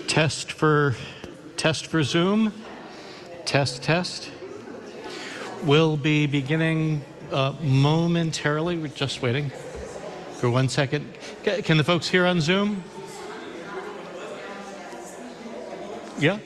Test for Zoom. Test. We'll be beginning momentarily. We're just waiting for 1 second. Can the folks here on Zoom? Yeah?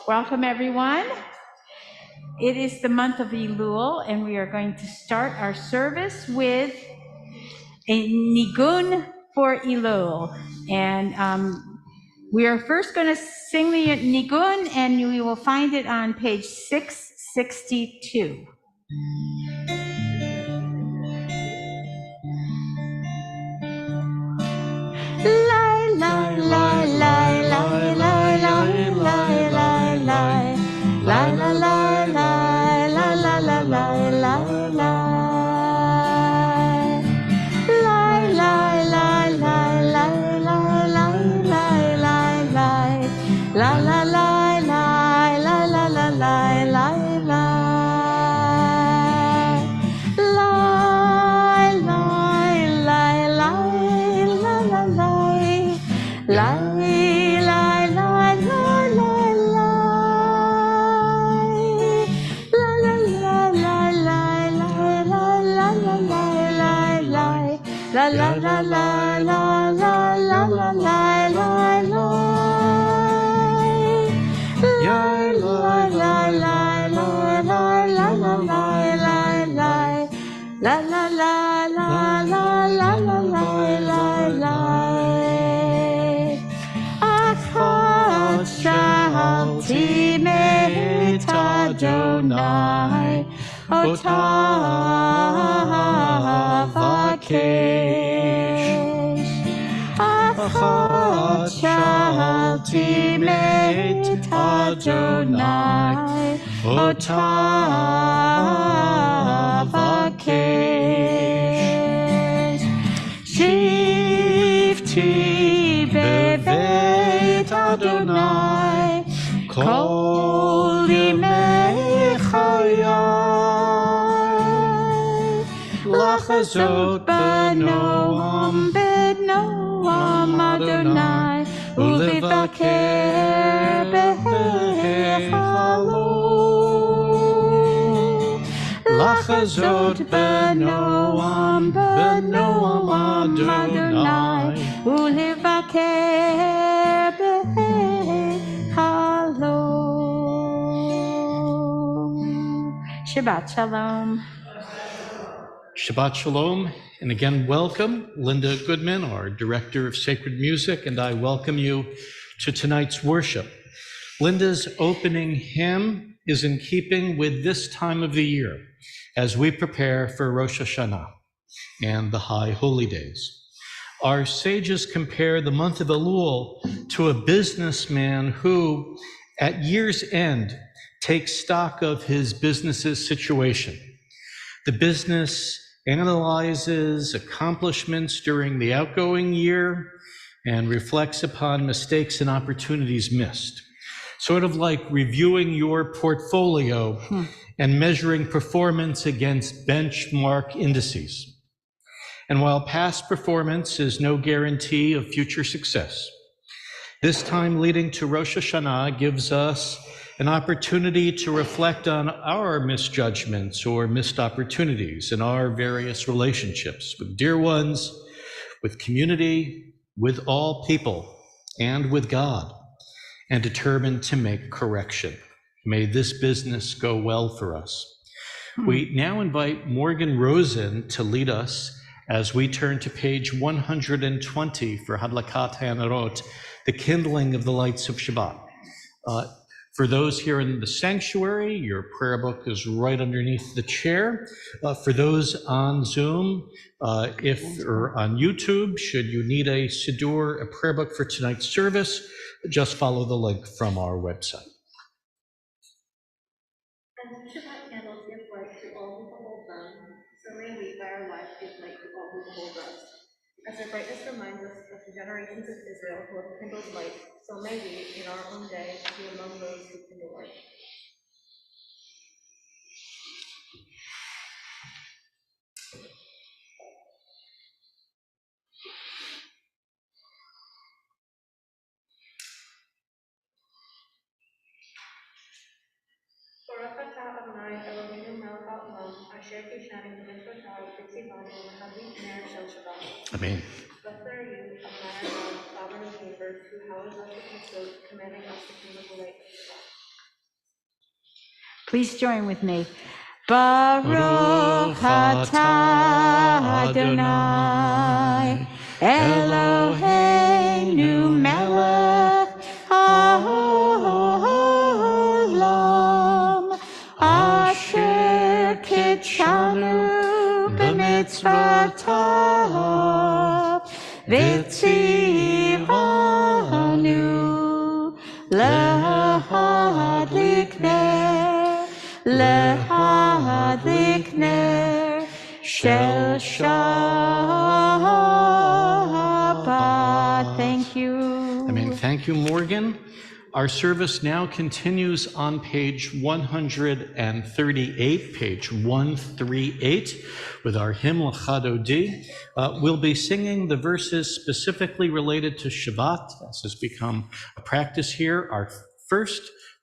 Welcome, everyone. It is the month of Elul, and we are going to start our service with a nigun for Elul. And we are first going to sing the nigun, and we will find it on page 662. Lie, lie, lie, lie, lie, lie, lie, lie, lie, lie. La la la la la la la la la la. La la la la la la la la la la. La la la la la la la la la la. La la la la la la la la la la la. La la la la la la la la la la. La la la la la la la la la. Achad shalti me'et Adonai otav akesh. Achad shalti me'et Adonai otav akesh. Shivti beveit Adonai kol yimei chayai. Lachazot b'noam Adonai ulevaker b'heichalo. Lachazot b'noam Adonai ulevaker b'heichalo. Shabbat Shalom. Shabbat Shalom, and again, welcome. Linda Goodman, our Director of Sacred Music, and I welcome you to tonight's worship. Linda's opening hymn is in keeping with this time of the year as we prepare for Rosh Hashanah and the High Holy Days. Our sages compare the month of Elul to a businessman who, at year's end, takes stock of his business's situation. The business analyzes accomplishments during the outgoing year and reflects upon mistakes and opportunities missed. Sort of like reviewing your portfolio and measuring performance against benchmark indices. And while past performance is no guarantee of future success, this time leading to Rosh Hashanah gives us an opportunity to reflect on our misjudgments or missed opportunities in our various relationships with dear ones, with community, with all people, and with God, and determined to make correction. May this business go well for us. We now invite Morgan Rosen to lead us as we turn to page 120 for Hadlakat HaNerot, the kindling of the lights of Shabbat. For those here in the sanctuary, your prayer book is right underneath the chair. For those on Zoom, or on YouTube, should you need a siddur, a prayer book for tonight's service, just follow the link from our website. And Shabbat candles give light to all who behold them, so may we by our life give light to all who behold us. As their brightness reminds us of the generations of Israel who have kindled light, so may we, in our own day, be among those who kindle light. Baruch atah Adonai Eloheinu melech haolam, asher kishanu b'mitzvotav v'tzivanu l'hadlik ner shel Shabbat. Amen. Blessed are you, Adonai our God, sovereign of the universe, who howls us with mitzvot, commanding us to kindle the light of Shabbat. Please join with me. Baruch atah Adonai Eloheinu melech haolam asher kitshanu b'mitzvotav v'tzivanu l'hadlik ner shel Shabbat. Thank you. Amen. Thank you, Morgan. Our service now continues on page 138, page 138, with our hymn L'Chadodi. We'll be singing the verses specifically related to Shabbat. This has become a practice here.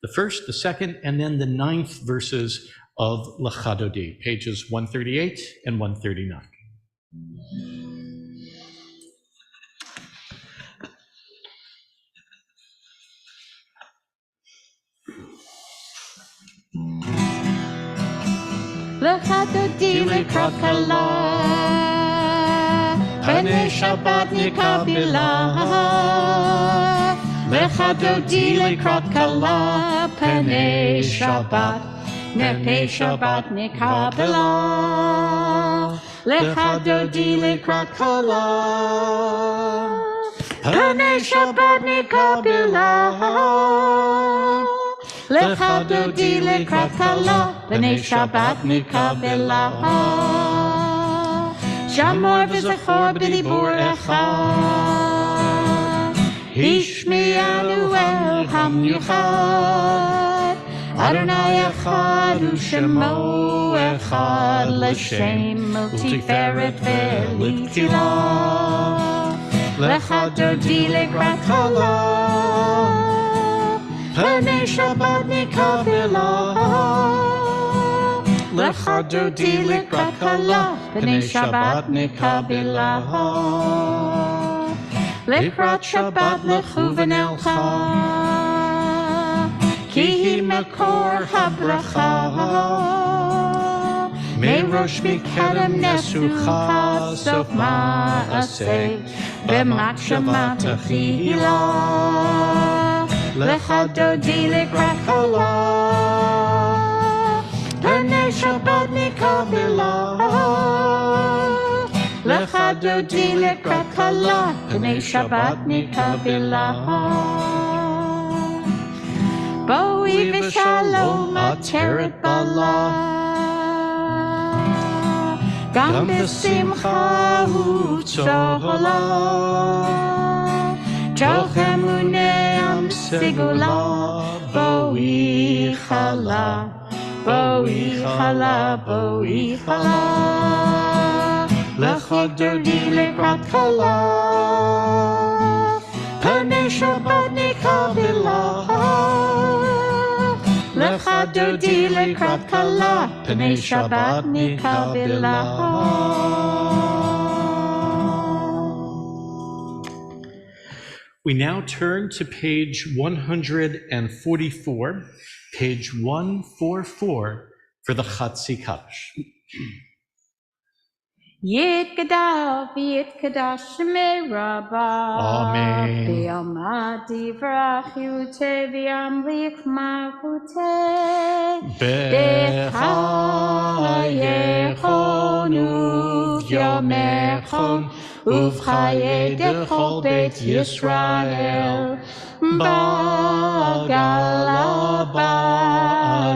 The first, the second, and then the 9th verses of L'Chadodi, pages 138 and 139. L'Chadodi lekrat kala, b'nei Shabbat nikabila. L'Chadodi lekrat kala, b'nei Shabbat nikabila. L'Chadodi lekrat kala, b'nei Shabbat nikabila. L'Chadodi lekrat kala, b'nei Shabbat nikabila. Shamor v'zachor b'dibur echad, Hishmi'anu el hamiuchad. Adonai echad u'shemo echad, L'shem u'tiferet ve'litzilah. L'Chadodi lekrat kala, b'nei Shabbat nikabila. L'Chadodi lekrat kala, b'nei Shabbat nikabila. Lekrat Shabbat lechu v'nelcha, ki hi makor habracha. Merosh mikedem nesucha, sof ma'aseh, b'makshama tefila. L'Chadodi lekrat kala, b'nei Shabbat nikabila. L'Chadodi lekrat kala, b'nei Shabbat nikabila. Boi v'shalom ateret bala, gam b'simcha u'tzola. Jochem u'neam sigula, boi chala, boi chala, boi chala. L'Chadodi lekrat kala, b'nei Shabbat nikabila. Lecha dodi lekrat kala, Pnei Shabbat mikabela. We now turn to page 144, page 144 for the Chatzi Kaddish. Yitgadav, Yitkadash Shemei Rabbah. Amen. Be'alma divrach Yute v'yamlich malchute. B'chayechon uv'yomechon uv'chaye dechol Beit Yisrael. Bagala,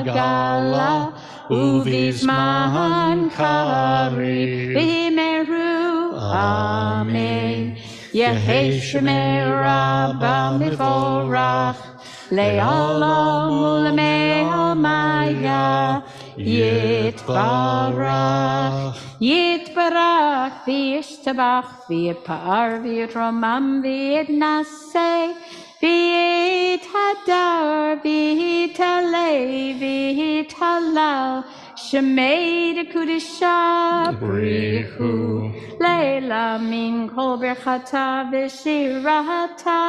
bagala, uvizman kari b'meru. Amen. Yehei Shemei Rabbah mivorach, le'olam u'lemei almaya, yitbarach. Yitbarach v'yishtabach v'yitpa'ar v'yitromam v'yitnaseh v'yithadar v'yitalei v'yitalal Shemei dekudisha brichu leila min kol berchata v'shirata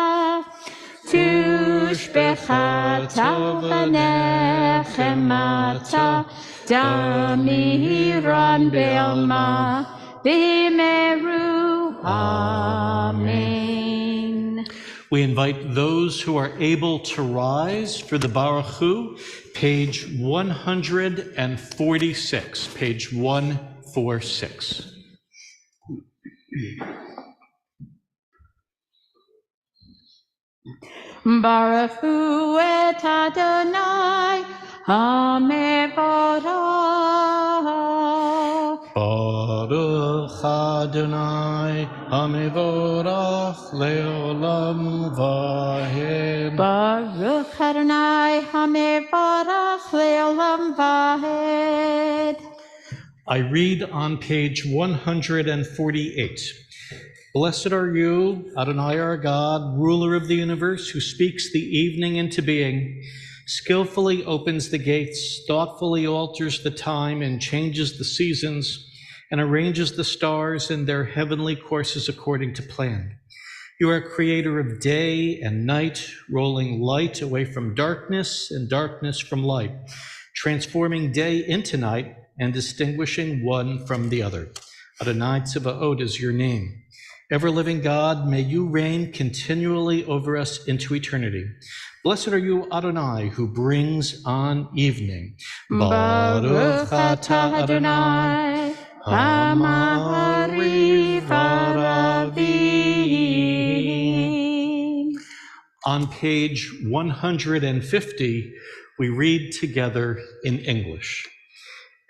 tushbechata v'nechemata damiran be'alma b'meru. Amen. We invite those who are able to rise for the Baruch Hu, page 146, page 146. Baruch Hu et Adonai HaMevorach. Baruch Adonai HaMevorach le'olam va'ed. Baruch Adonai HaMevorach le'olam va'ed. I read on page 148. Blessed are you, Adonai our God, ruler of the universe, who speaks the evening into being, skillfully opens the gates, thoughtfully alters the time and changes the seasons, and arranges the stars in their heavenly courses according to plan. You are creator of day and night, rolling light away from darkness and darkness from light, transforming day into night and distinguishing one from the other. Adonai Tzevaot is your name. Ever-living God, may you reign continually over us into eternity. Blessed are you, Adonai, who brings on evening. Baruch atah Adonai, Hamari Varavim. On page 150, we read together in English.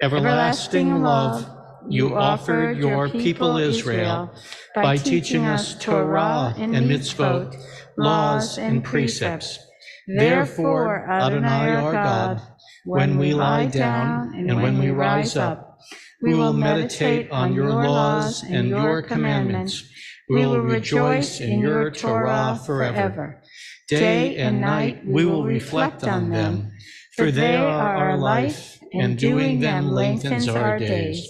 Everlasting love, you offered your people Israel by teaching us Torah and mitzvot, laws and precepts. Therefore, Adonai our God, when we lie down and when we rise up, we will meditate on your laws and your commandments. We will rejoice in your Torah forever. Day and night we will reflect on them, for they are our life, and doing them lengthens our days.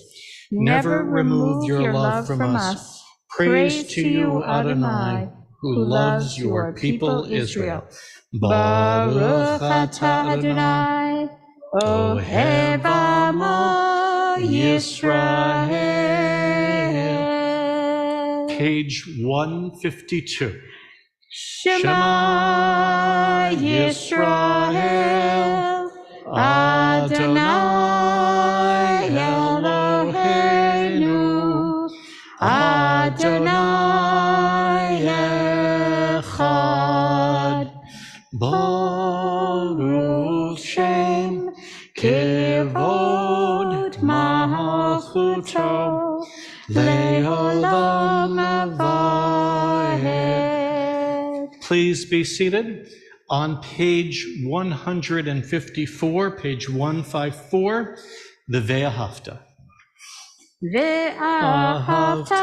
Never remove your love from us. Praise to you, Adonai, who loves your people Israel. Baruch atah Adonai, Ohev Amo Yisrael. Page 152. Shema Yisrael, Adonai Eloheinu, Adonai Echad. Baruch Shem Kevod Malchuto Le'olam Vaed. Please be seated. On page 154, page 154, the Ve'ahavta. Ve'ahavta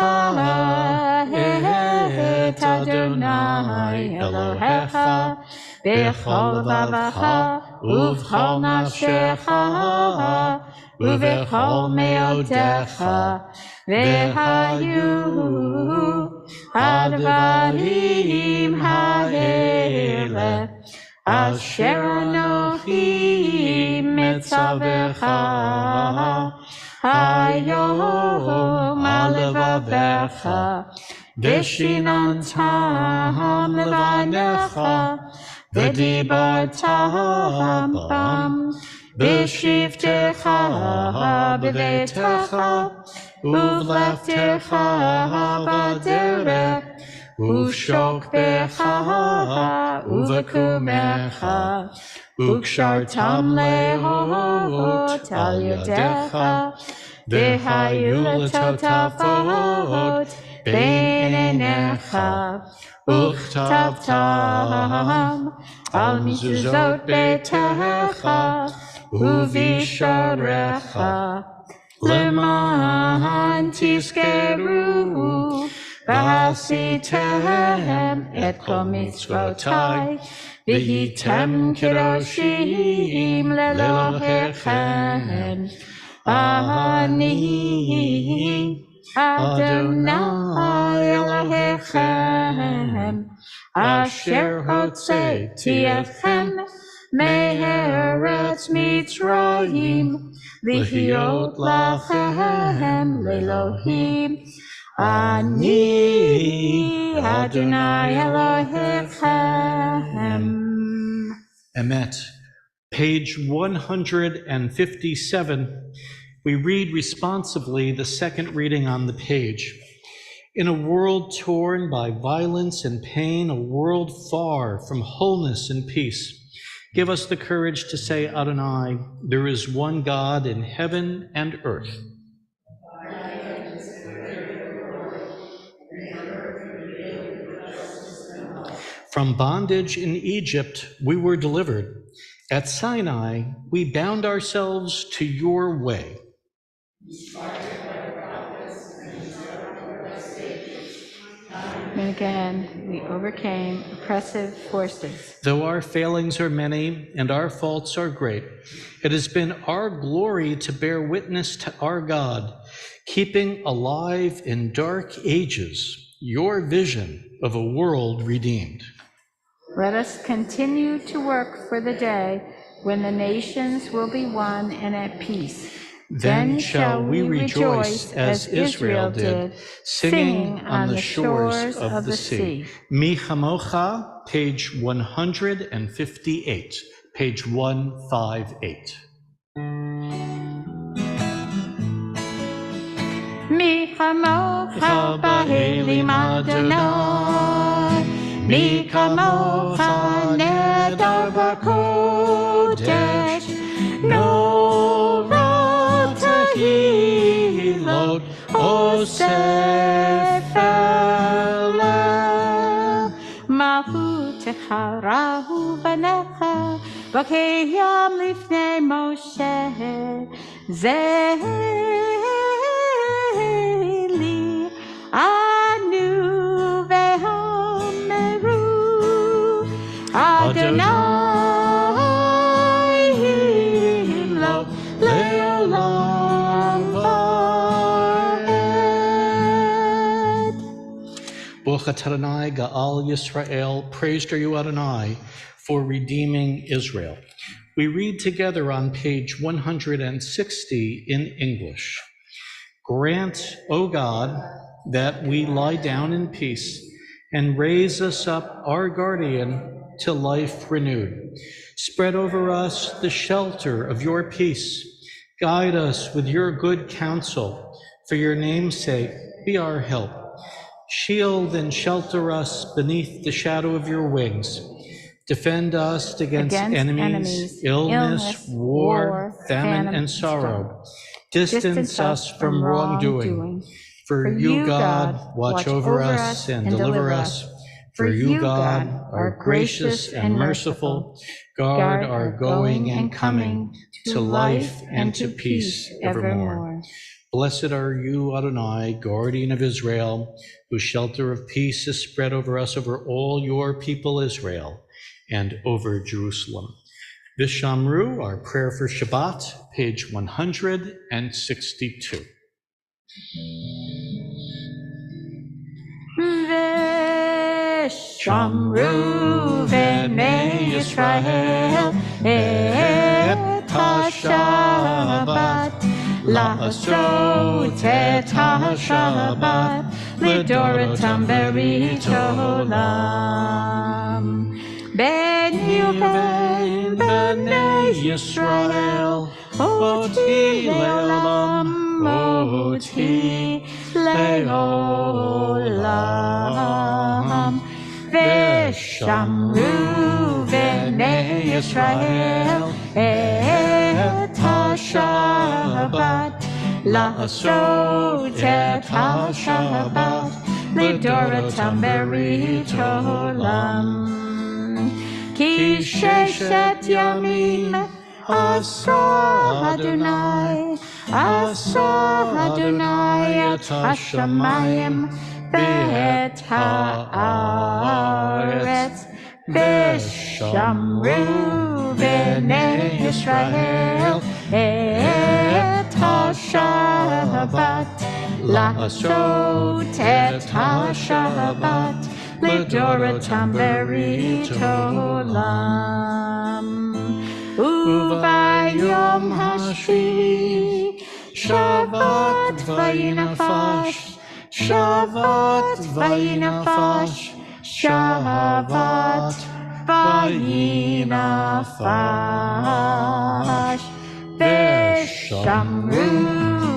et Adonai Elohecha b'chol levavecha ובכל נפשך, ובכל מאודך, והיו הדברים האלה, אשר אנוכי מצווך היום על לבבך, ושיננתם לבניך, ודיברתם בם בשבתך בביתך, ובלכתך בדרך, ובשוכבך ובקומך, וקשרתם להוט על ידך, והיו לטוטפות בין עיניך, וכתבתם על מזוזות ביתך ובשעריך, למען תזכרו ועשיתם את כל מצוותיי, והייתם קדושים לאלוהיכם. אני אדוני אלוהיכם, אשר הוצאתי אתכם מארץ מצרים, להיות לכם לאלוהים. אני אדוני אלוהיכם. Emet. Page 157, we read responsively the second reading on the page. In a world torn by violence and pain, a world far from wholeness and peace, give us the courage to say, Adonai, there is one God in heaven and earth. From bondage in Egypt, we were delivered. At Sinai, we bound ourselves to your way. And again, we overcame oppressive forces. Though our failings are many and our faults are great, it has been our glory to bear witness to our God, keeping alive in dark ages your vision of a world redeemed. Let us continue to work for the day when the nations will be one and at peace. Then shall we rejoice as Israel did, singing on the shores of the sea. Mi Chamocha, page 158, page 158. Mi Chamocha ba'elim Adonai, Mi Chamocha nedar b'kodesh, Norah tehilot osef eleh, Malchutecha rahu banecha, v'keyam lifnei Moshe, Zeli anu ve'homeru, Adonai lo le'olam va'ed. Baruch atah Adonai Ga'al Yisrael, praised are you Adonai for redeeming Israel. We read together on page 160 in English. Grant, O God, that we lie down in peace and raise us up, our guardian, to life renewed. Spread over us the shelter of your peace. Guide us with your good counsel. For your name's sake, be our help. Shield and shelter us beneath the shadow of your wings. Defend us against enemies, illness, war, famine, and sorrow. Distance us from wrongdoing. For you, God, watch over us and deliver us. For you, God, are gracious and merciful. Guard our going and coming to life and to peace evermore. Blessed are you, Adonai, guardian of Israel, whose shelter of peace is spread over us, over all your people Israel, and over Jerusalem. Vishamru, our prayer for Shabbat, page 162. Vishamru v'nei Yisrael et ha-Shabbat la'asot et ha-Shabbat l'doratam berit olam. Ben Yuven b'nei Yisrael oti le'olam oti le'olam. Vishamru v'nei Yisrael et ha-Shabbat la'asot et ha-Shabbat l'doratam berit olam. Ki sheshet yamim asa Adonai et hashamayim ve'et haaretz. Vishamru v'nei Yisrael et ha-Shabbat la'asot et ha-Shabbat l'doratam berit olam. Uvayom hashvi Shabbat vayinafash Shabbat vayinafash Shabbat vayinafash. Vishamru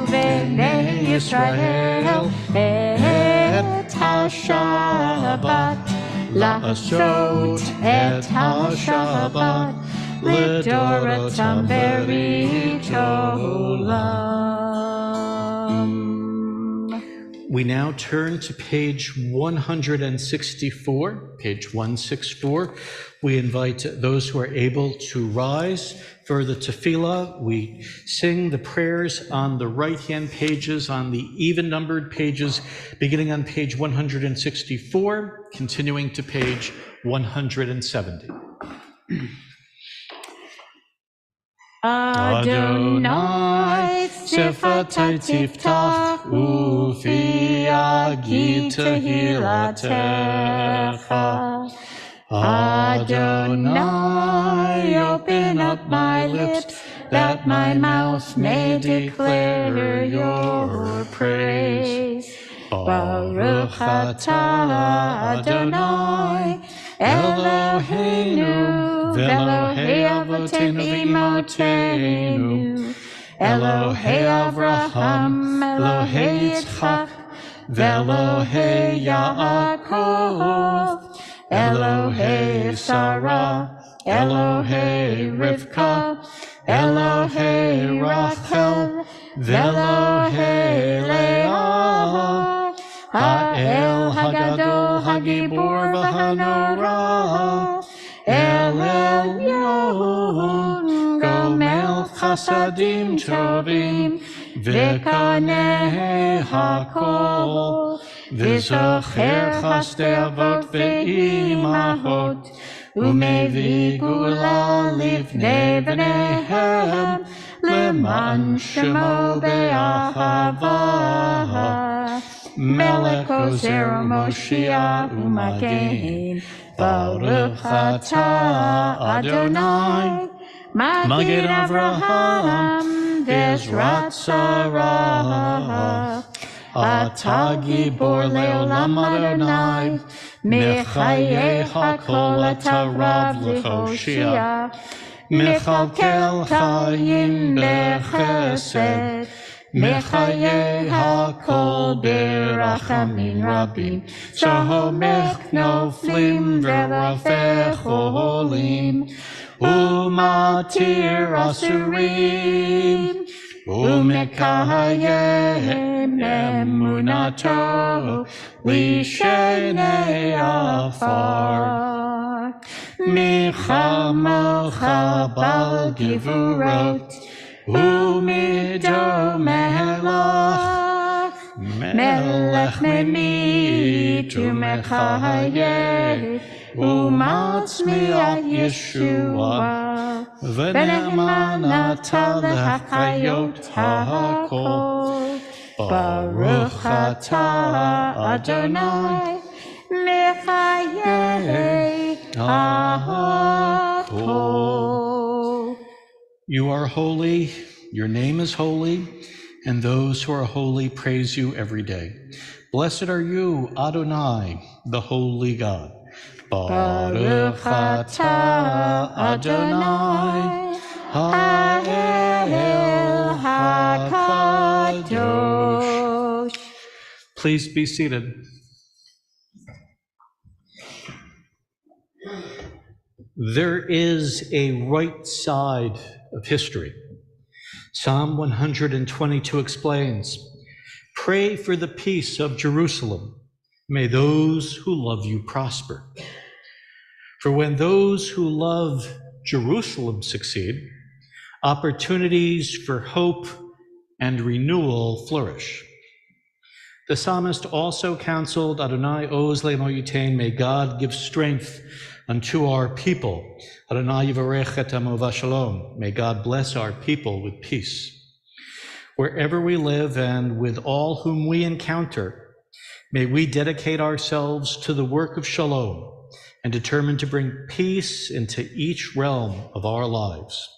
v'nei Yisrael et ha-Shabbat la'asot et ha-Shabbat l'doratam berit olam. We now turn to page 164, page 164. We invite those who are able to rise for the tefillah. We sing the prayers on the right-hand pages, on the even-numbered pages, beginning on page 164, continuing to page 170. Adonai sifatai tiftach ufi agi tehilatecha. Adonai, open up my lips, that my mouth may declare your praise. Baruch atah Adonai, Eloheinu, Elohei Avotenu v'Imotenu, Elohei Avraham, Elohei Yitzchak, Elohei Yaakov, Elohei Sarah, Elohei Rivka, Elohei Rachel, Elohei Leah, Ha'el Hagadol Hagibor v'Hanora, El Elyon, Gomel Chasadim Tovim, V'kaneh Hakol, V'zocher Chasdei Avot V'imahot, Umevi Gula Livnei B'neihem, Leman Shemo Be'ahava. Melech Ozer Moshiach Umagen, Baruch atah Adonai, Magid Avraham, Vezrat Sarah. Atah Gibor Leolam Adonai, Mechayeh Hakol atah Rav L'Choshia, Mechalkel Chayim Bechesed, Mechayeh Hakol Berachamim Rabim, Somech Noflim Verafeh Cholim, Umatir Asurim, Umekayem Emunato Lishenei Afar, Michamocha Bal Givurot, Umido Melech, Melech Memit Umechayeh, Umatzmiach Yeshua, ונאמנת להחיות הכל. ברוך אתה אדוני מחיי הכל. You are holy, your name is holy, and those who are holy praise you every day. Blessed are you, Adonai, the holy God. Baruch atah Adonai, Ha'el HaKadosh. Please be seated. There is a right side of history. Psalm 122 explains, "Pray for the peace of Jerusalem. May those who love you prosper." For when those who love Jerusalem succeed, opportunities for hope and renewal flourish. The psalmist also counseled, Adonai oz le'mo yitain, may God give strength unto our people. Adonai yivarech et amo v'shalom, may God bless our people with peace. Wherever we live and with all whom we encounter, may we dedicate ourselves to the work of shalom and determine to bring peace into each realm of our lives.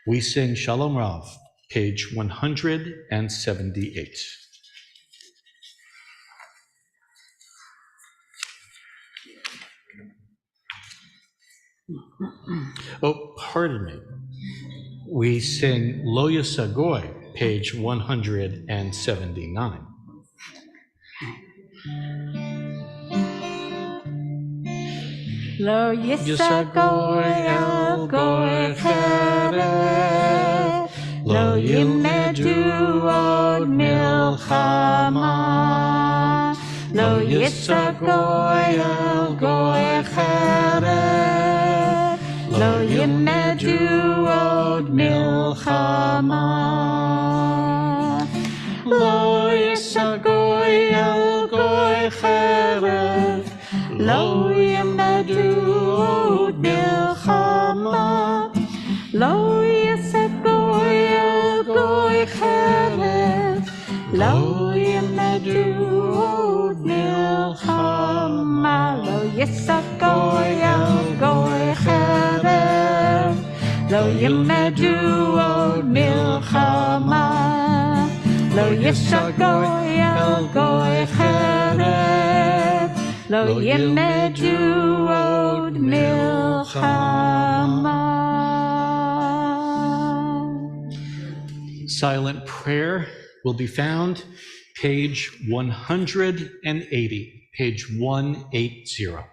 We sing Shalom Rav, page 178. Oh, pardon me. We sing Lo Yisagoi, page 179. Lo Yisagoi el Goy Cheret, Lo Yimedu od Milchama, Lo Yisagoi el Goy Cheret, Lo Yimedu od Milchama, Lo Yisagoi el Goy Cheret, Lo Yimedu od Milchama, Lo Yisagoi el Goy Cheret, Lo Yimedu od Milchama, Lo Yisagoi el Goy Cheret, Lo Yimedu od Milchama, Lo Yisagoi el Goy Cheret, Lo Yimedu od Milchama. Silent prayer will be found page 180, page 180.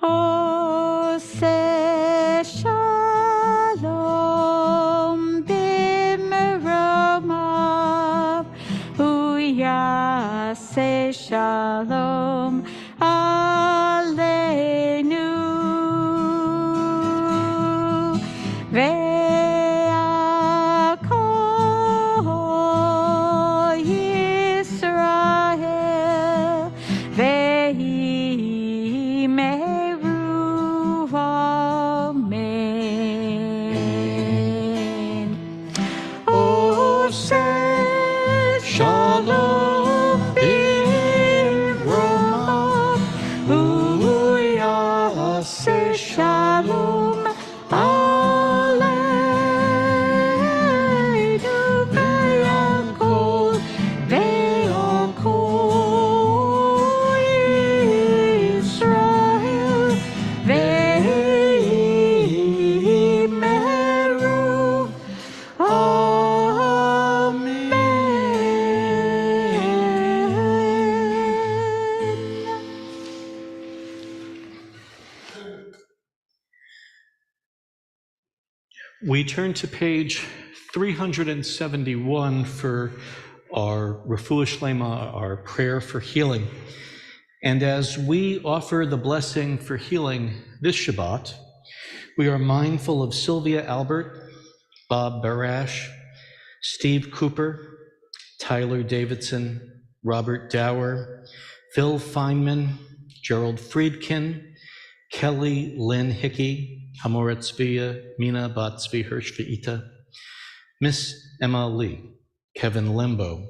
Ose shalom b'meromav, uyase shalom aleinu, ve'akol Yisrael, ve'imeru amen. Ose shalom b'meromav, We turn to page 371 for our Refuah Shlema, our prayer for healing. And as we offer the blessing for healing this Shabbat, we are mindful of Sylvia Albert, Bob Barash, Steve Cooper, Tyler Davidson, Robert Dower, Phil Feynman, Gerald Friedkin, Kelly Lynn Hickey, Hamoret Tzvia, Mina Bat Tzvi Hirsch Ve'ita, Miss Emma Lee, Kevin Lembo,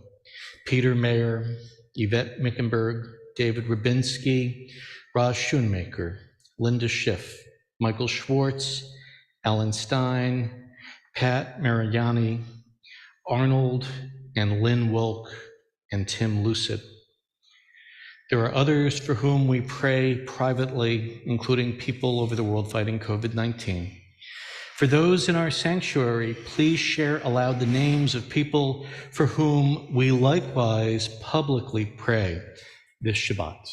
Peter Mayer, Yvette Mickenberg, David Rubinsky, Raj Schoonmaker, Linda Schiff, Michael Schwartz, Alan Stein, Pat Mariani, Arnold and Lynn Wolk, and Tim Lucid. There are others for whom we pray privately, including people over the world fighting COVID-19. For those in our sanctuary, please share aloud the names of people for whom we likewise publicly pray this Shabbat.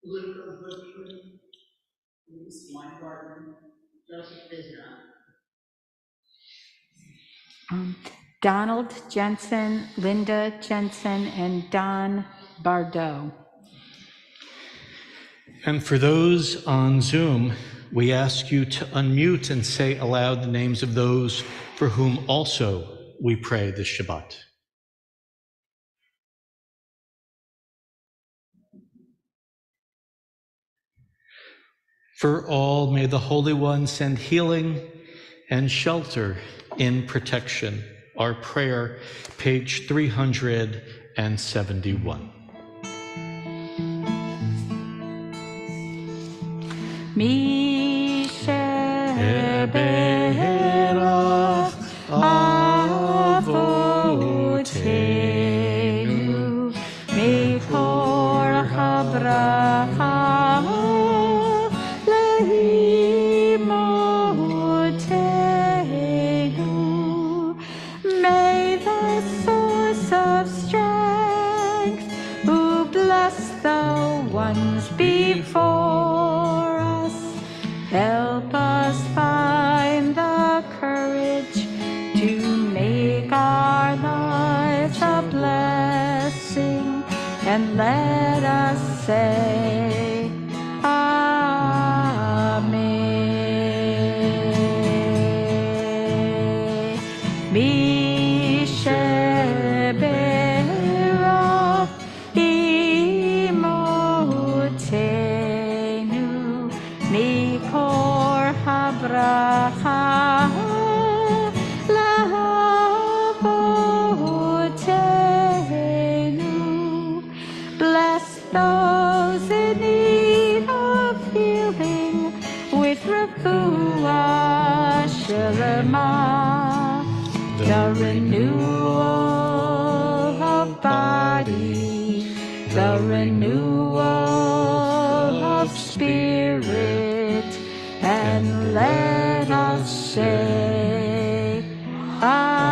Luca Butcher, Louise Weingarten, Joseph Bisna. Donald Jensen, Linda Jensen, and Don Bardot. And for those on Zoom, we ask you to unmute and say aloud the names of those for whom also we pray this Shabbat. For all, may the Holy One send healing and shelter in protection. Our prayer, page 371. Mi sheberach avotenu mikor habracha leimotenu. May the source of strength who bless the ones before us help us find the courage to make our lives a blessing, and let us say, Amen. Mi sheberach imotenu mikor habracha lahavotenu. Bless those in need of healing with refuah shlema, the renewal of body, the renewal of spirit, and let us say, Amen.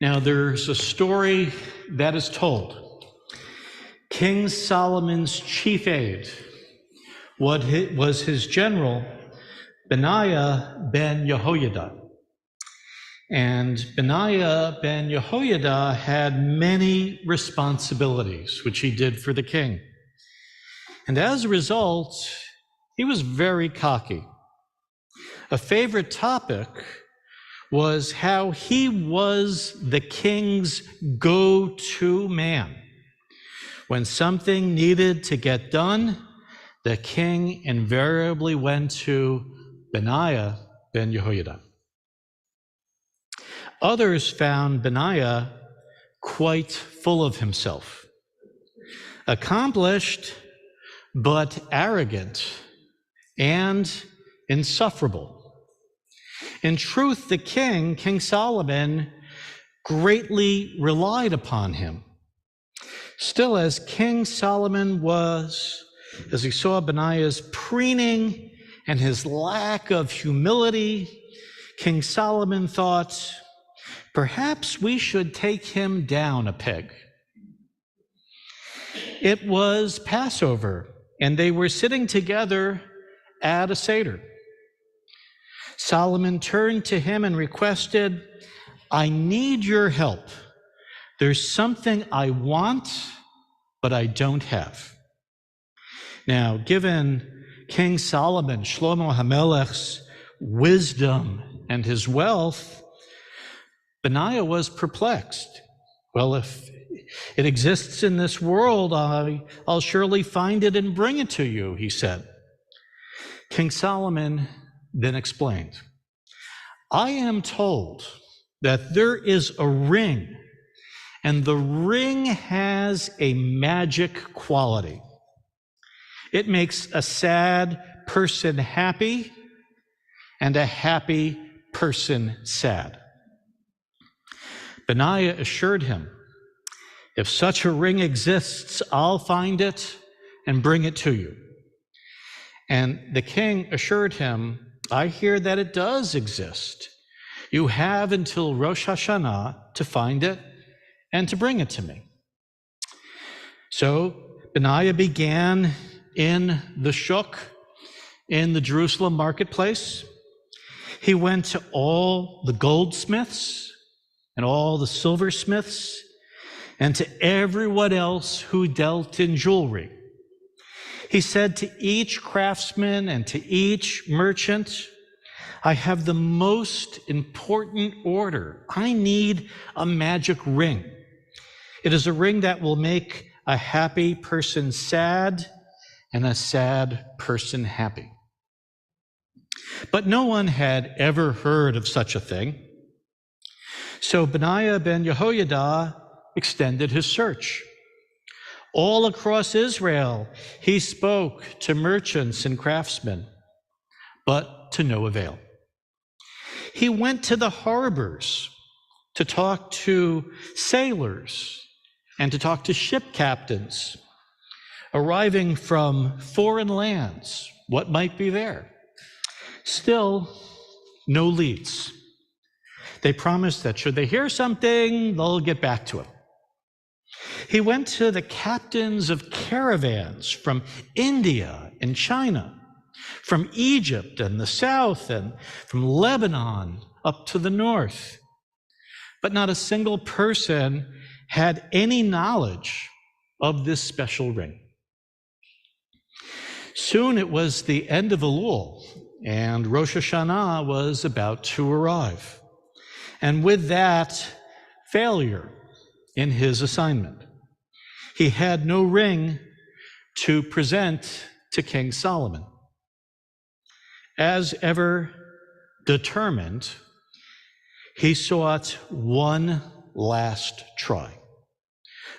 Now, there's a story that is told. King Solomon's chief aide was his general, Benaiah ben Jehoiada. And Benaiah ben Jehoiada had many responsibilities, which he did for the king. And as a result, he was very cocky. A favorite topic was how he was the king's go-to man. When something needed to get done, the king invariably went to Benaiah ben Jehoiada. Others found Benaiah quite full of himself, accomplished but arrogant and insufferable. In truth, the king, King Solomon, greatly relied upon him. Still, as King Solomon as he saw Benaiah's preening and his lack of humility, King Solomon thought, perhaps we should take him down a peg. It was Passover, and they were sitting together at a Seder. Solomon turned to him and requested, I need your help. There's something I want, but I don't have. Now, given King Solomon, Shlomo HaMelech's wisdom and his wealth, Benaiah was perplexed. Well, if it exists in this world, I'll surely find it and bring it to you, he said. King Solomon then explained, I am told that there is a ring, and the ring has a magic quality. It makes a sad person happy and a happy person sad. Benaiah assured him, if such a ring exists, I'll find it and bring it to you. And the king assured him, I hear that it does exist. You have until Rosh Hashanah to find it and to bring it to me. So Benaiah began in the shuk, in the Jerusalem marketplace. He went to all the goldsmiths and all the silversmiths and to everyone else who dealt in jewelry. He said to each craftsman and to each merchant, I have the most important order. I need a magic ring. It is a ring that will make a happy person sad and a sad person happy. But no one had ever heard of such a thing. So Benaiah ben Jehoiada extended his search. All across Israel, he spoke to merchants and craftsmen, but to no avail. He went to the harbors to talk to sailors and to talk to ship captains arriving from foreign lands, what might be there. Still, no leads. They promised that should they hear something, they'll get back to him. He went to the captains of caravans from India and China, from Egypt and the south, and from Lebanon up to the north. But not a single person had any knowledge of this special ring. Soon it was the end of Elul, and Rosh Hashanah was about to arrive. And with that, failure in his assignment. He had no ring to present to King Solomon. As ever determined, he sought one last try.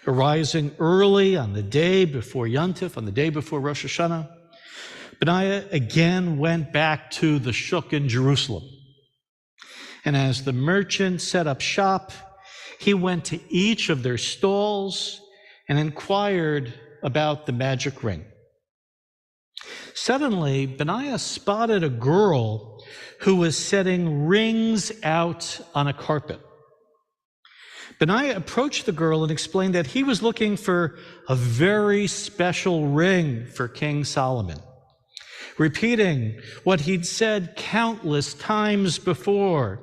Arising early on the day before Yontif, on the day before Rosh Hashanah, Benaiah again went back to the shuk in Jerusalem. And as the merchants set up shop, he went to each of their stalls and inquired about the magic ring. Suddenly, Benaiah spotted a girl who was setting rings out on a carpet. Benaiah approached the girl and explained that he was looking for a very special ring for King Solomon, repeating what he'd said countless times before.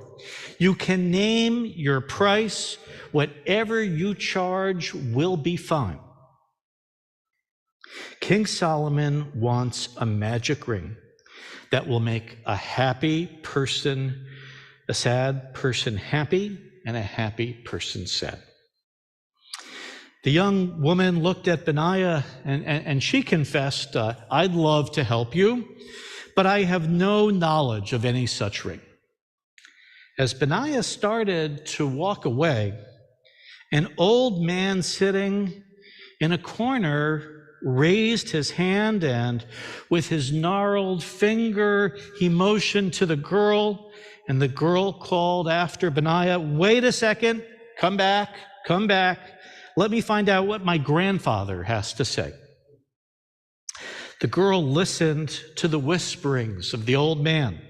You can name your price. Whatever you charge will be fine. King Solomon wants a magic ring that will make a happy person, a sad person happy, and a happy person sad. The young woman looked at Benaiah and she confessed, I'd love to help you, but I have no knowledge of any such ring. As Benaiah started to walk away, an old man sitting in a corner raised his hand and with his gnarled finger, he motioned to the girl, and the girl called after Benaiah, wait a second, come back. Let me find out what my grandfather has to say. The girl listened to the whisperings of the old man,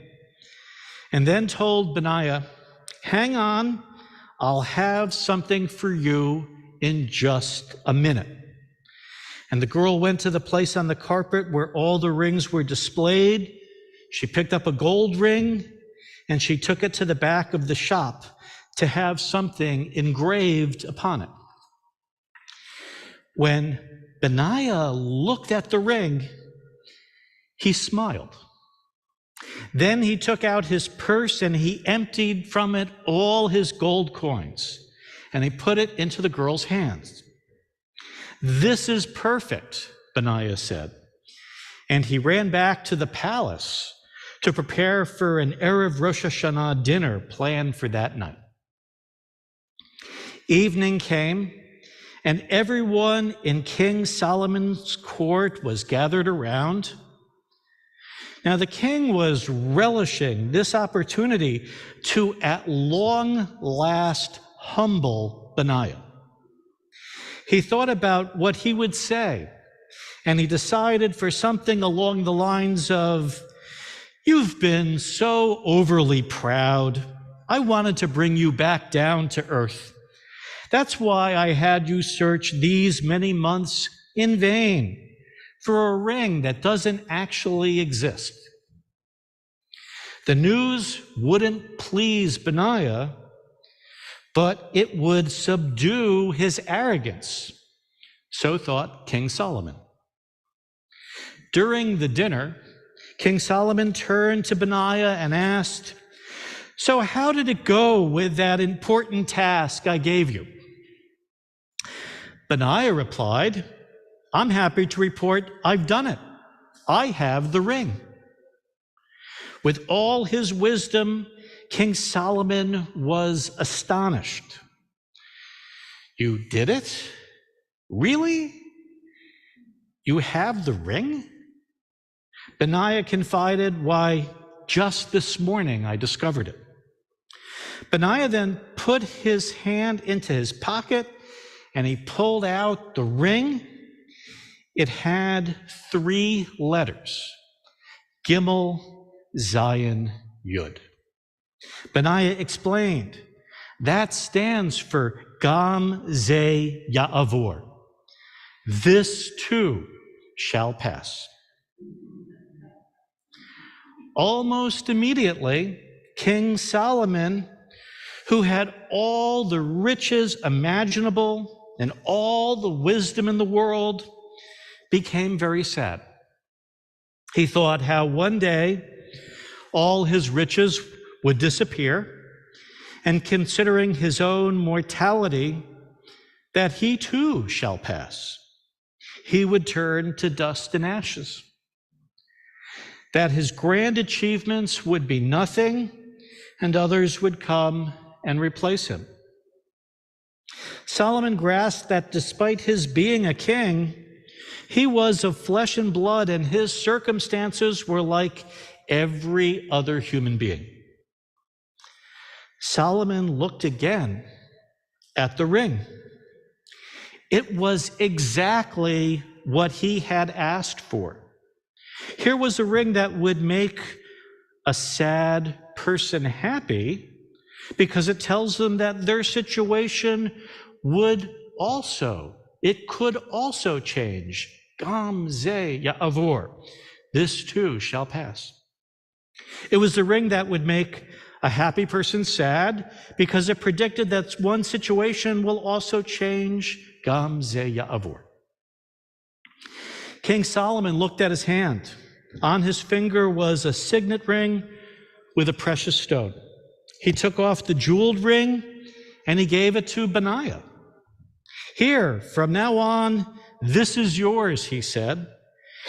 and then told Benaiah, "Hang on, I'll have something for you in just a minute." And the girl went to the place on the carpet where all the rings were displayed. She picked up a gold ring, and she took it to the back of the shop to have something engraved upon it. When Benaiah looked at the ring, he smiled. Then he took out his purse and he emptied from it all his gold coins, and he put it into the girl's hands. "This is perfect," Benaiah said. And he ran back to the palace to prepare for an Erev Rosh Hashanah dinner planned for that night. Evening came, and everyone in King Solomon's court was gathered around. Now, the king was relishing this opportunity to, at long last, humble Benaiah. He thought about what he would say, and he decided for something along the lines of, "You've been so overly proud. I wanted to bring you back down to earth. That's why I had you search these many months in vain for a ring that doesn't actually exist." The news wouldn't please Benaiah, but it would subdue his arrogance. So thought King Solomon. During the dinner, King Solomon turned to Benaiah and asked, "So how did it go with that important task I gave you?" Benaiah replied, "I'm happy to report I've done it. I have the ring." With all his wisdom, King Solomon was astonished. "You did it? Really? You have the ring?" Benaiah confided, "Why, just this morning I discovered it." Benaiah then put his hand into his pocket and he pulled out the ring. It had 3 letters, Gimel, Zion, Yud. Benaiah explained, that stands for Gam Ze Ya'avor. This too shall pass. Almost immediately, King Solomon, who had all the riches imaginable and all the wisdom in the world, became very sad. He thought how one day all his riches would disappear, and considering his own mortality, that he too shall pass. He would turn to dust and ashes. That his grand achievements would be nothing, and others would come and replace him. Solomon grasped that despite his being a king, he was of flesh and blood, and his circumstances were like every other human being. Solomon looked again at the ring. It was exactly what he had asked for. Here was a ring that would make a sad person happy because it tells them that their situation could also change. Gam Ze Ya'avor. This too shall pass. It was the ring that would make a happy person sad because it predicted that one situation will also change. Gam Ze Ya'avor. King Solomon looked at his hand. On his finger was a signet ring with a precious stone. He took off the jeweled ring and he gave it to Benaiah. "Here, from now on, this is yours," he said.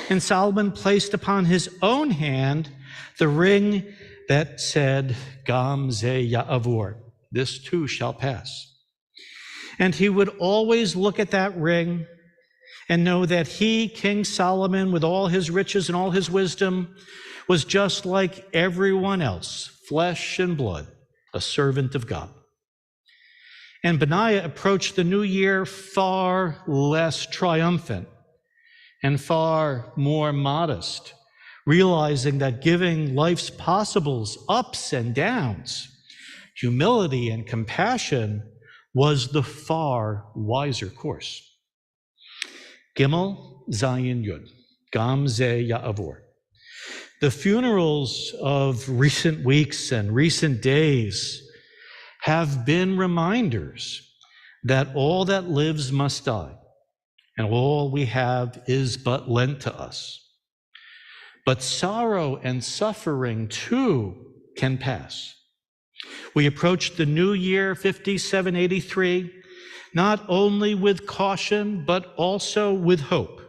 And Solomon placed upon his own hand the ring that said, Gam Ze Ya'avor. This too shall pass. And he would always look at that ring and know that he, King Solomon, with all his riches and all his wisdom, was just like everyone else, flesh and blood, a servant of God. And Benaiah approached the new year far less triumphant and far more modest, realizing that giving life's possibles ups and downs, humility and compassion was the far wiser course. Gimel Zayin Yud, Gam Ze Ya'avor. The funerals of recent weeks and recent days have been reminders that all that lives must die, and all we have is but lent to us. But sorrow and suffering too can pass. We approach the new year 5783 not only with caution, but also with hope.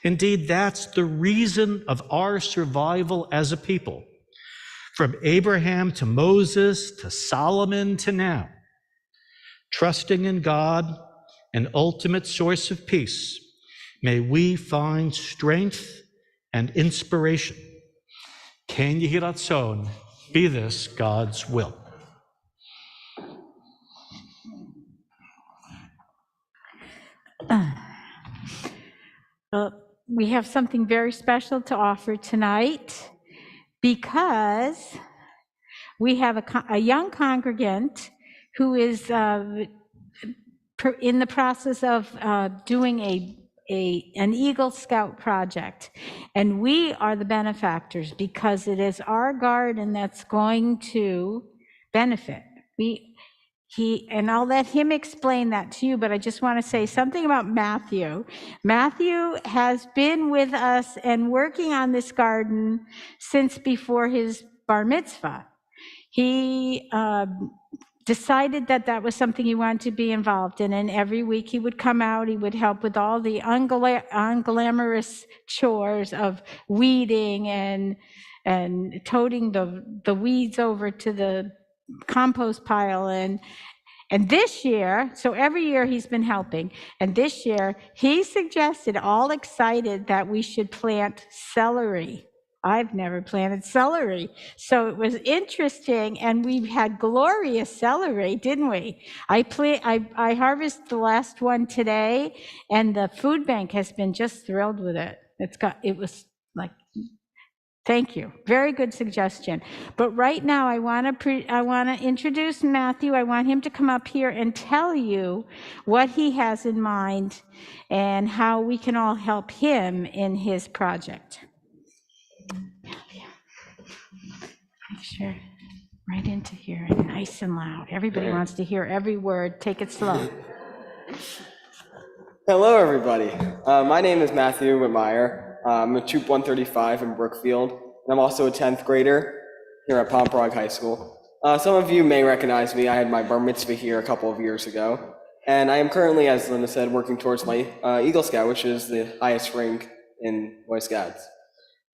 Indeed, that's the reason of our survival as a people. From Abraham to Moses to Solomon to now, trusting in God, an ultimate source of peace, may we find strength and inspiration. Ken Yehi Ratzon, be this God's will. We have something very special to offer tonight because we have a young congregant who is in the process of doing an Eagle Scout project. And we are the benefactors because it is our garden that's going to benefit. And I'll let him explain that to you, but I just want to say something about Matthew. Matthew has been with us and working on this garden since before his bar mitzvah. He decided that that was something he wanted to be involved in, and every week he would come out, he would help with all the unglamorous chores of weeding and toting the weeds over to the compost pile, and this year, so every year he's been helping, and this year he suggested, all excited, that we should plant celery. I've never planted celery, so it was interesting, and we had glorious celery, didn't we? I harvested the last one today, and the food bank has been just thrilled with it. It was like, thank you. Very good suggestion. But right now, I want to introduce Matthew. I want him to come up here and tell you what he has in mind and how we can all help him in his project. Make sure, right into here, nice and loud. Everybody wants to hear every word. Take it slow. Hello, everybody. My name is Matthew Whitmire. I'm a Troop 135 in Brookfield, and I'm also a 10th grader here at Pomprog High School. Some of you may recognize me. I had my bar mitzvah here a couple of years ago, and I am currently, as Linda said, working towards my Eagle Scout, which is the highest rank in Boy Scouts.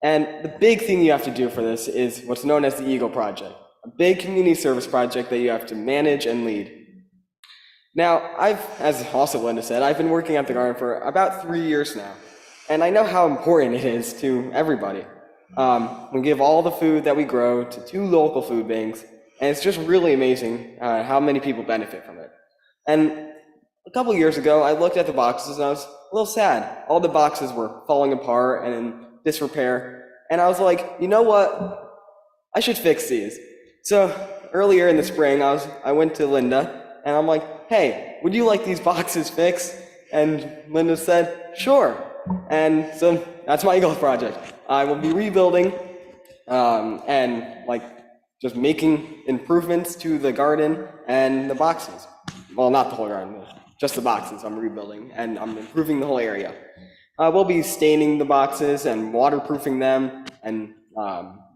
And the big thing you have to do for this is what's known as the Eagle Project, a big community service project that you have to manage and lead. Now, as also Linda said, I've been working at the garden for about 3 years now, and I know how important it is to everybody. We give all the food that we grow to 2 local food banks, and it's just really amazing how many people benefit from it. And a couple years ago, I looked at the boxes and I was a little sad. All the boxes were falling apart and in disrepair, and I was like, you know what? I should fix these. So earlier in the spring, I went to Linda, and I'm like, hey, would you like these boxes fixed? And Linda said, sure. And so that's my Eagle Project. I will be rebuilding and just making improvements to the garden and the boxes. Well, not the whole garden, just the boxes I'm rebuilding, and I'm improving the whole area. We'll be staining the boxes and waterproofing them, and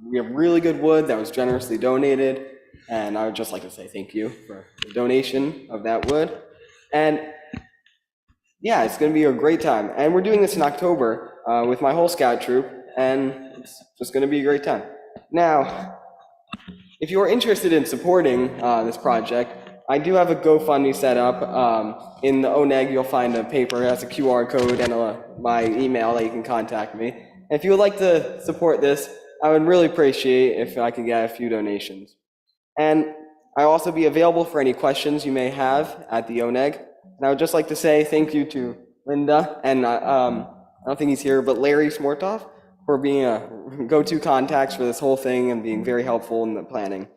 we have really good wood that was generously donated, and I would just like to say thank you for the donation of that wood. And yeah, it's going to be a great time, and we're doing this in October with my whole scout troop, and it's just going to be a great time. Now, if you are interested in supporting this project, I do have a GoFundMe set up. In the ONEG, you'll find a paper that has a QR code and my email that you can contact me. And if you would like to support this, I would really appreciate if I could get a few donations. And I'll also be available for any questions you may have at the ONEG. And I would just like to say thank you to Linda, and I don't think he's here, but Larry Smortoff for being a go-to contacts for this whole thing and being very helpful in the planning.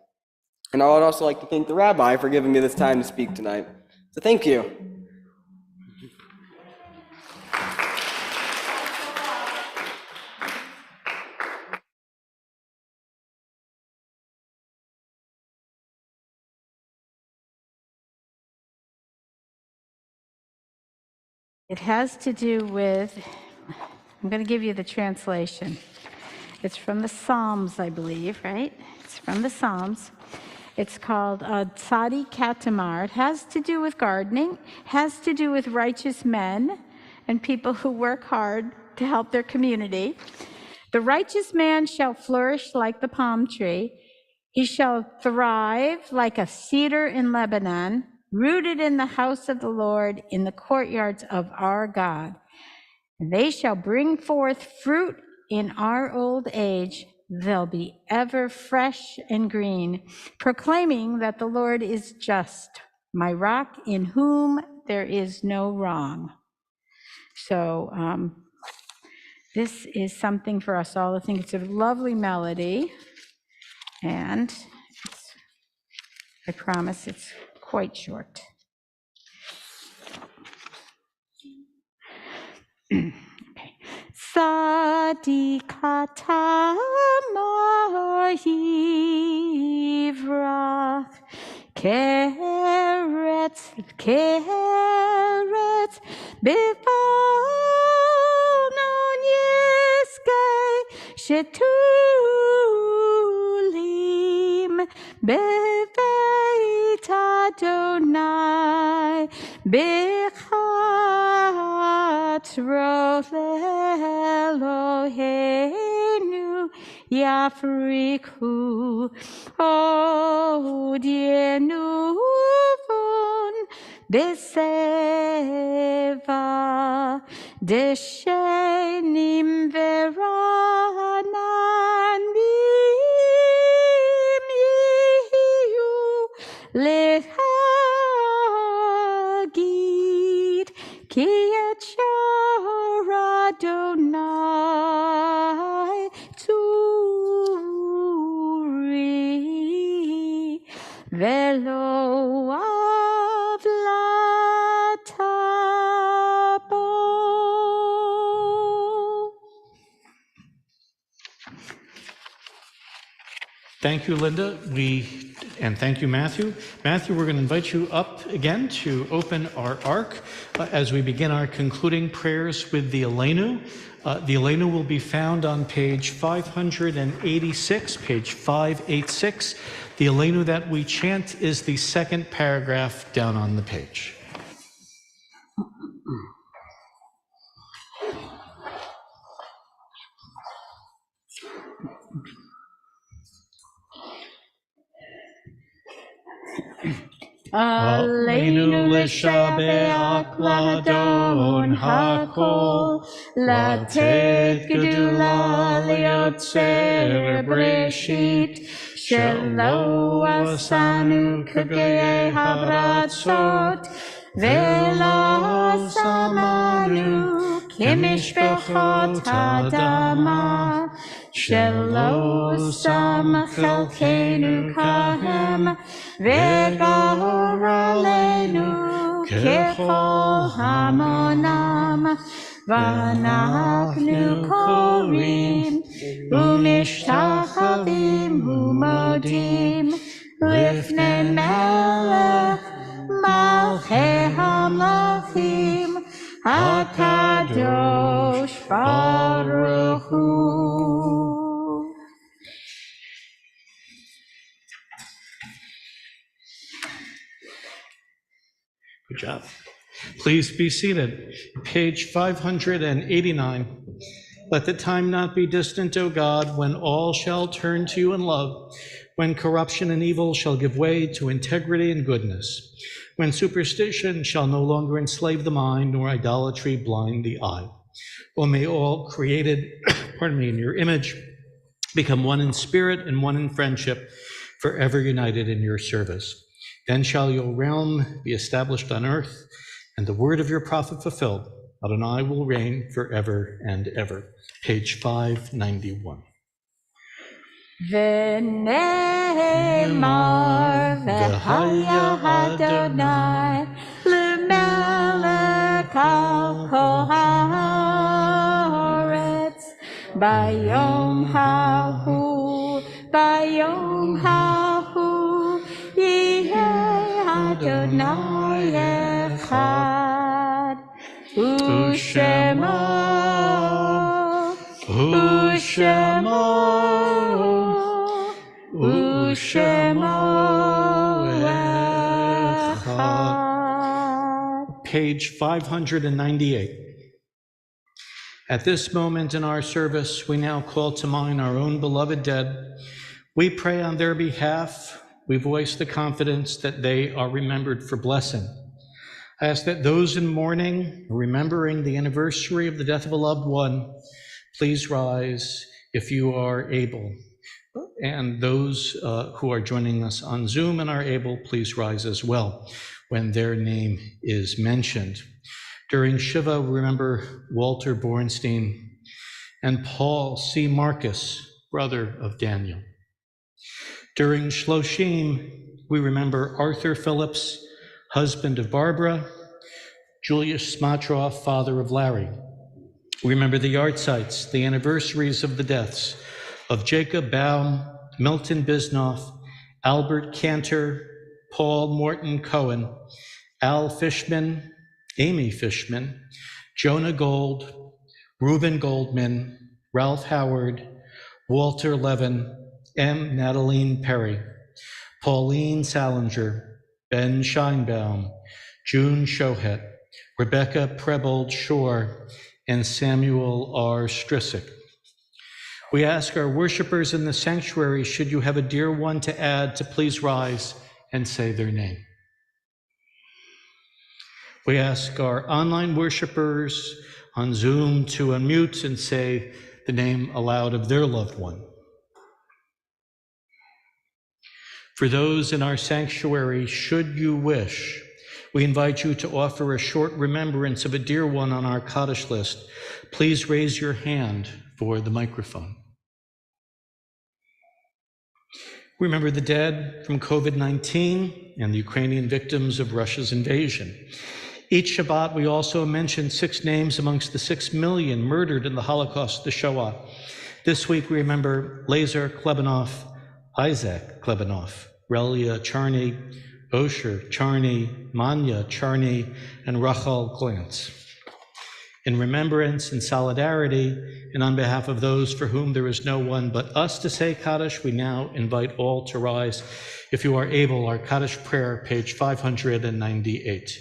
And I would also like to thank the rabbi for giving me this time to speak tonight. So thank you. It has to do with, I'm going to give you the translation. It's from the Psalms, I believe, right? It's from the Psalms. It's called Tzadi Katamar. It has to do with gardening, has to do with righteous men and people who work hard to help their community. The righteous man shall flourish like the palm tree. He shall thrive like a cedar in Lebanon, rooted in the house of the Lord, in the courtyards of our God. And they shall bring forth fruit in our old age. They'll be ever fresh and green, proclaiming that the Lord is just, my rock in whom there is no wrong. So this is something for us all. I think it's a lovely melody, and I promise it's quite short. Okay. Sadikata Yivrach Keretz Bifanon Yeskei Shetulim Beveit Adonai Bechat Roth Eloheinu Yafriku Odienu Von Beseva Deshenim Verananim Yehu Lehagid Ki Yachar Adonai Turi Velo Avlatabo. Thank you, Linda. And thank you, Matthew. Matthew, we're going to invite you up again to open our ark as we begin our concluding prayers with the Aleinu. The Aleinu will be found on page 586, page 586. The Aleinu that we chant is the second paragraph down on the page. Aleinu l'shabeach l'adon hakol, latet gedula liotzer breshit, shelo asanu kagei habratzot, velo samanu kimishbechot hadama, shelo sam chelkenu kahem, V'gor aleinu kechol hamonam, v'anachnu korim u'mishtachavim u'modim lifnei melech malchei hamlachim hakadosh baruch hu. Good job. Please be seated. Page 589. Let the time not be distant, O God, when all shall turn to you in love, when corruption and evil shall give way to integrity and goodness, when superstition shall no longer enslave the mind, nor idolatry blind the eye. O may all created, in your image, become one in spirit and one in friendship, forever united in your service. Then shall your realm be established on earth, and the word of your prophet fulfilled. Adonai will reign forever and ever. Page 591. V'ne'emar v'haya Adonai l'melech al kol haaretz bayom hahu yihei Adonai echad u'shemo echad. Page 598. At this moment in our service, we now call to mind our own beloved dead. We pray on their behalf. We voice the confidence that they are remembered for blessing. I ask that those in mourning, remembering the anniversary of the death of a loved one, please rise if you are able. And those who are joining us on Zoom and are able, please rise as well when their name is mentioned. During Shiva, remember Walter Bornstein and Paul C. Marcus, brother of Daniel. During Shloshim, we remember Arthur Phillips, husband of Barbara, Julius Smatroff, father of Larry. We remember the yahrzeits, the anniversaries of the deaths of Jacob Baum, Milton Bisnoff, Albert Cantor, Paul Morton Cohen, Al Fishman, Amy Fishman, Jonah Gold, Reuben Goldman, Ralph Howard, Walter Levin, M. Nataline Perry, Pauline Salinger, Ben Scheinbaum, June Shohet, Rebecca Prebold Shore, and Samuel R. Strissick. We ask our worshipers in the sanctuary, should you have a dear one to add, to please rise and say their name. We ask our online worshipers on Zoom to unmute and say the name aloud of their loved one. For those in our sanctuary, should you wish, we invite you to offer a short remembrance of a dear one on our Kaddish list. Please raise your hand for the microphone. Remember the dead from COVID-19 and the Ukrainian victims of Russia's invasion. Each Shabbat, we also mention 6 names amongst the 6 million murdered in the Holocaust, the Shoah. This week, we remember Lazar Klebanov, Isaac Klebanov, Relia Charny, Osher Charny, Manya Charny, and Rachel Glantz. In remembrance and solidarity, and on behalf of those for whom there is no one but us to say Kaddish, we now invite all to rise. If you are able, our Kaddish prayer, page 598.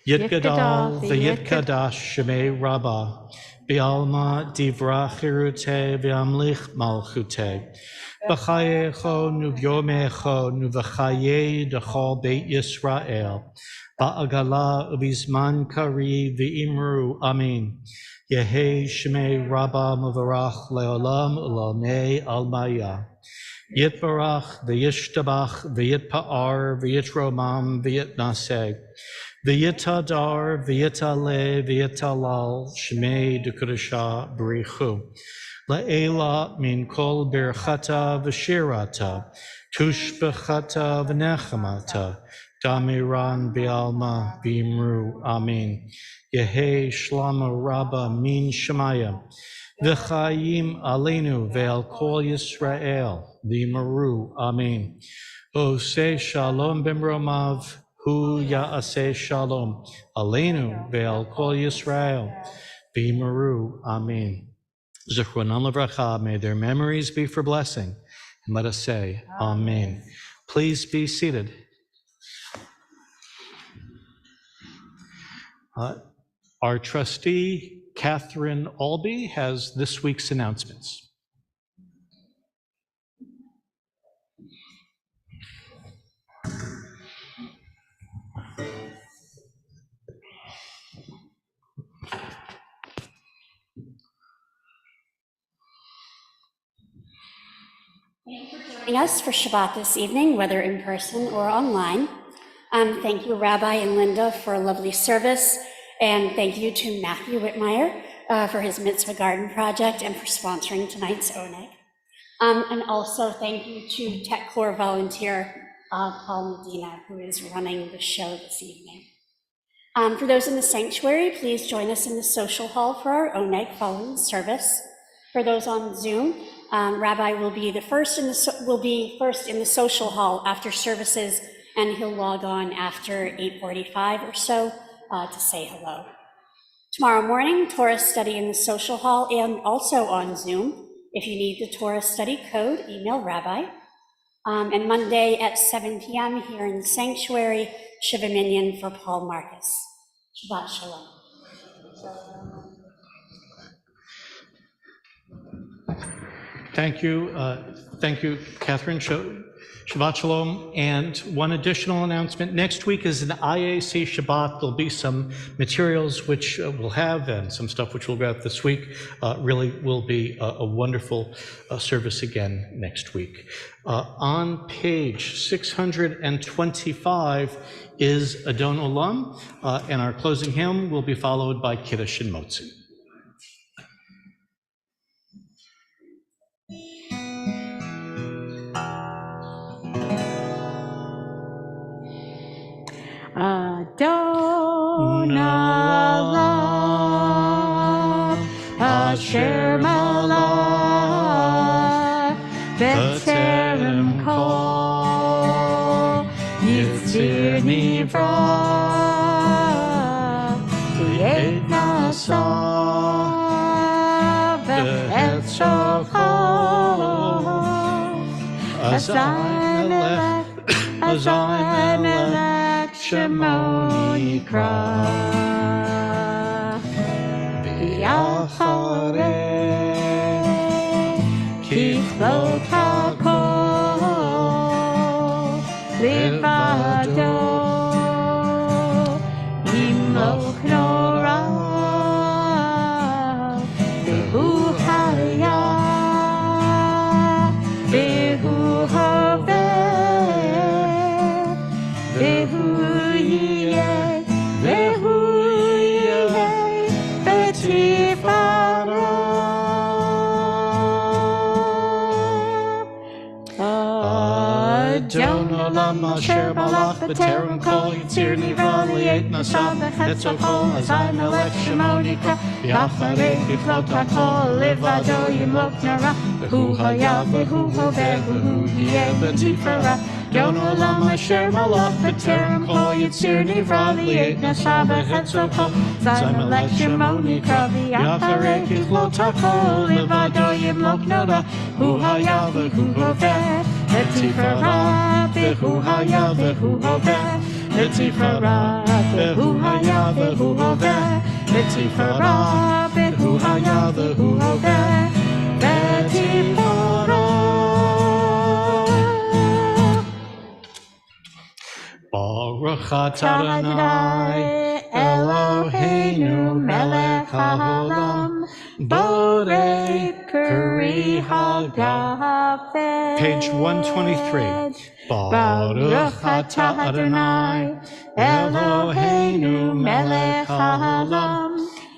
Yit Gadal v'yit Kadash Shemei Rabbah, B'alma Divra Chirute v'amlich Malchute, B'chayecho Nuvyomecho Nuvachaye Dechol Beit Yisrael, Ba'agala Ubizman Kari V'imru Amin, Yehi Shemei Rabbah Muvarach Leolam Ulamei Almaya, Yitbarach V'yishtabach V'yitpa'ar V'yitromam V'yitnaseh, V'yitadar, v'yitale, v'yitalal, Shmei D'Kudasha B'richu. La'ela min kol birchata v'shirata, tushbechata v'nechamata, damiran b'alma v'imru, amen. Yehi shlama rabba min shemayim, v'chayim aleinu ve'al kol Yisrael, v'imru, amen. Oseh shalom b'mromav, Hu Ya'aseh Shalom, Aleinu ve'al Kol Yisrael, B'Maru, Amen. Zichronam Levracha, may their memories be for blessing, and let us say, Amen. Please be seated. Our trustee, Catherine Albee, has this week's announcements. Joining us for Shabbat this evening, whether in person or online. Thank you, Rabbi and Linda, for a lovely service, And thank you to Matthew Whitmire for his Mitzvah Garden project and for sponsoring tonight's Oneg. And also thank you to Tech Corps volunteer Paul Medina, who is running the show this evening. For those in the sanctuary, please join us in the social hall for our Oneg following service. For those on Zoom, Rabbi will be first in the social hall after services, and he'll log on after 8:45 or so to say hello. Tomorrow morning, Torah study in the social hall and also on Zoom. If you need the Torah study code, email Rabbi. And Monday at 7 p.m. here in the sanctuary, Shiva Minyan for Paul Marcus. Shabbat Shalom. Thank you, Catherine. Shabbat Shalom. And one additional announcement. Next week is an IAC Shabbat. There'll be some materials which we'll have and some stuff which we'll get this week. Really will be a wonderful service again next week. On page 625 is Adon Olam, and our closing hymn will be followed by Kiddush and Motzi. Adon Olam, Asher Malach, B'Tselem Kol, Yitzir Nivra, V'yet Nasa, V'et Shochos, Azai Melech, Shemoni Kra, V'yacharei, Kichlot HaKol, Livado, Yimloch Nora, V'hu Haya, V'hu Hoveh, V'hu Yeh, V'hu Yeh, B'tifara. Adon Olam Asher Malach B'Terem Kol Yitzir Nivra Li'et Nasa V'Chetzo Kol Azai Melech Shemoni Kra V'Yacharei Kichlot HaKol Livado Yimloch Nora V'hu Haya V'hu Hoveh V'hu Yeh B'tifara Adon Olam Asher Malach B'Terem Kol Yitzir Nivra Li'et Nasa V'Chetzo Kol Azai Melech Shemoni Kra V'Yacharei Kichlot HaKol Livado Yimloch Nora V'hu Haya V'hu Hoveh B'tifara V'hu Haya V'hu Hoveh B'tifara V'hu Haya V'hu Hoveh B'tifara V'hu Haya V'hu Hoveh B'tifara. Baruch atah Adonai Eloheinu melech haolam borei peri hagafet. Page 123. Baruch atah Adonai Eloheinu melech haolam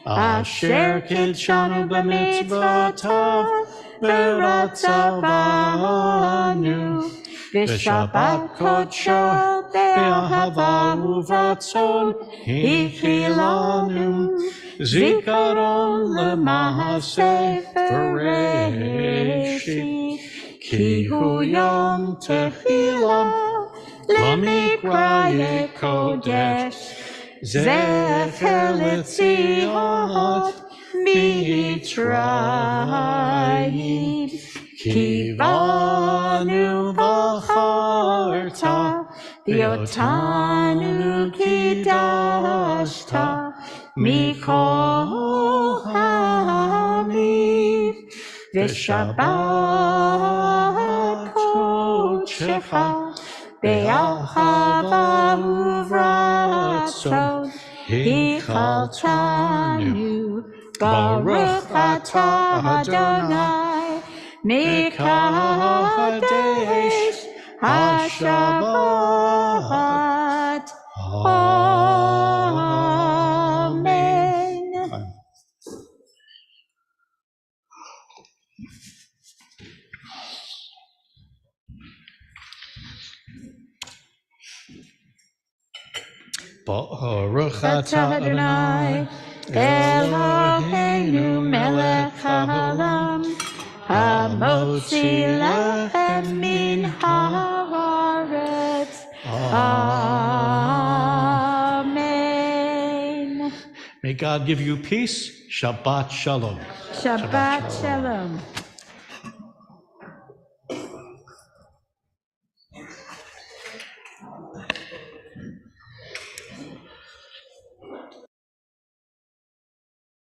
asher kidshanu b'mitzvotav v'ratzavanu v'shabbat kodsho be'ahava uvratzon hichilanu zikaron lema'aseh bereshit ki hu yom tehila lemikra kodesh zecher letziat mitzrayim ki banu bacharta V'otanu kidashta mikol ha'amim v'shabbat kodshecha be'ahava uvratzon hichaltanu Baruch atah Adonai Mekadesh HaShabbat. Amen. Baruch Atah atah Adonai, Adonai, Eloheinu melech haolam, hamotzi lechem min haaretz. Amen. May God give you peace. Shabbat shalom. Shabbat shalom.